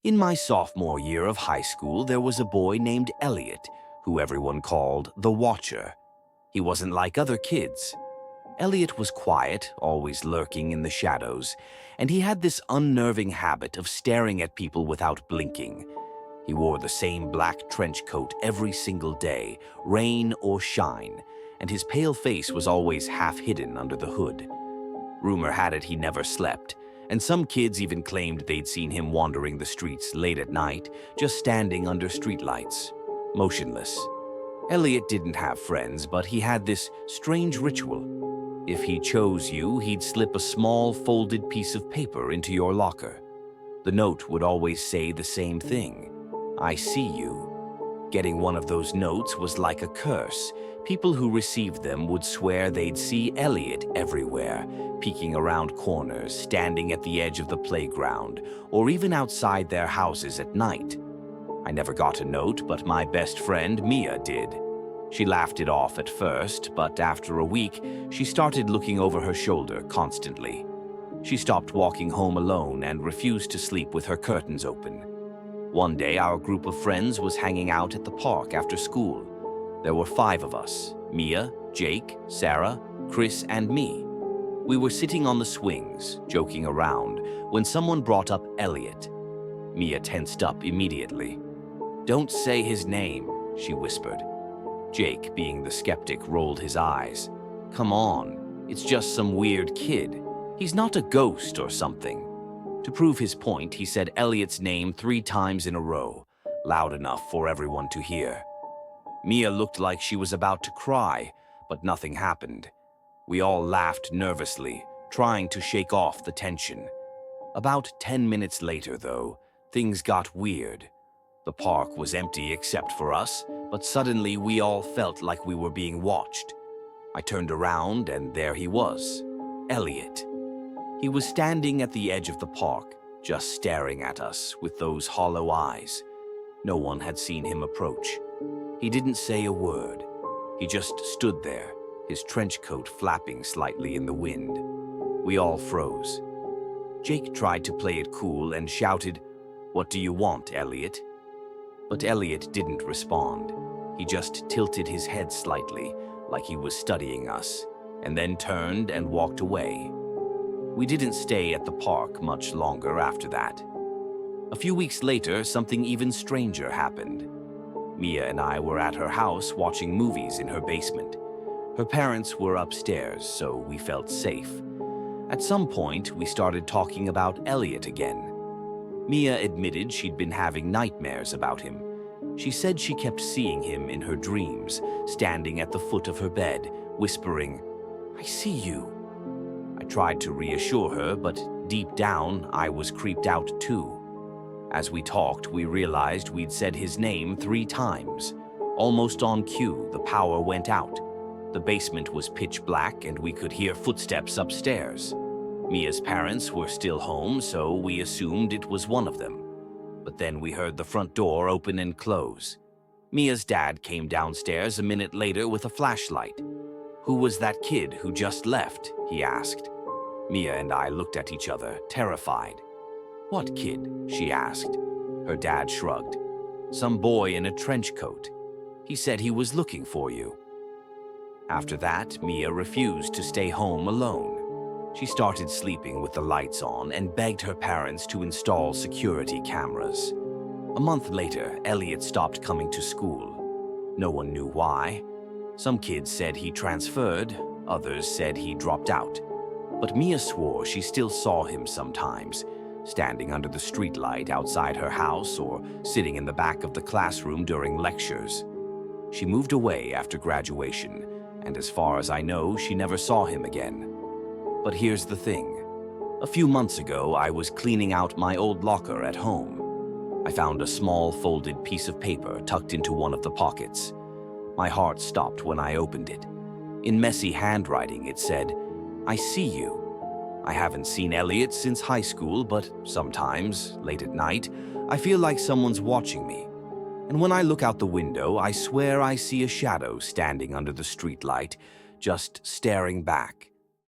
In my sophomore year of high school, there was a boy named Elliot, who everyone called the Watcher. He wasn't like other kids. Elliot was quiet, always lurking in the shadows, and he had this unnerving habit of staring at people without blinking. He wore the same black trench coat every single day, rain or shine, and his pale face was always half hidden under the hood. Rumor had it he never slept, and some kids even claimed they'd seen him wandering the streets late at night, just standing under streetlights, motionless. Elliot didn't have friends, but he had this strange ritual. If he chose you, he'd slip a small folded piece of paper into your locker. The note would always say the same thing: "I see you." Getting one of those notes was like a curse. People who received them would swear they'd see Elliot everywhere, peeking around corners, standing at the edge of the playground, or even outside their houses at night. I never got a note, but my best friend, Mia, did. She laughed it off at first, but after a week, she started looking over her shoulder constantly. She stopped walking home alone and refused to sleep with her curtains open. One day, our group of friends was hanging out at the park after school. There were 5 of us: Mia, Jake, Sarah, Chris, and me. We were sitting on the swings, joking around, when someone brought up Elliot. Mia tensed up immediately. "Don't say his name," she whispered. Jake, being the skeptic, rolled his eyes. "Come on, it's just some weird kid. He's not a ghost or something." To prove his point, he said Elliot's name 3 times in a row, loud enough for everyone to hear. Mia looked like she was about to cry, but nothing happened. We all laughed nervously, trying to shake off the tension. About 10 minutes later, though, things got weird. The park was empty except for us, but suddenly we all felt like we were being watched. I turned around and there he was, Elliot. He was standing at the edge of the park, just staring at us with those hollow eyes. No one had seen him approach. He didn't say a word. He just stood there, his trench coat flapping slightly in the wind. We all froze. Jake tried to play it cool and shouted, "What do you want, Elliot?" But Elliot didn't respond. He just tilted his head slightly, like he was studying us, and then turned and walked away. We didn't stay at the park much longer after that. A few weeks later, something even stranger happened. Mia and I were at her house watching movies in her basement. Her parents were upstairs, so we felt safe. At some point, we started talking about Elliot again. Mia admitted she'd been having nightmares about him. She said she kept seeing him in her dreams, standing at the foot of her bed, whispering, "I see you." I tried to reassure her, but deep down, I was creeped out too. As we talked, we realized we'd said his name 3 times. Almost on cue, the power went out. The basement was pitch black and we could hear footsteps upstairs. Mia's parents were still home, so we assumed it was one of them. But then we heard the front door open and close. Mia's dad came downstairs a minute later with a flashlight. "Who was that kid who just left?" he asked. Mia and I looked at each other, terrified. "What kid?" she asked. Her dad shrugged. "Some boy in a trench coat. He said he was looking for you." After that, Mia refused to stay home alone. She started sleeping with the lights on and begged her parents to install security cameras. A month later, Elliot stopped coming to school. No one knew why. Some kids said he transferred, others said he dropped out. But Mia swore she still saw him sometimes, standing under the streetlight outside her house or sitting in the back of the classroom during lectures. She moved away after graduation, and as far as I know, she never saw him again. But here's the thing. A few months ago, I was cleaning out my old locker at home. I found a small folded piece of paper tucked into one of the pockets. My heart stopped when I opened it. In messy handwriting, it said, "I see you. I haven't seen Elliot since high school, but sometimes, late at night, I feel like someone's watching me. And when I look out the window, I swear I see a shadow standing under the streetlight, just staring back.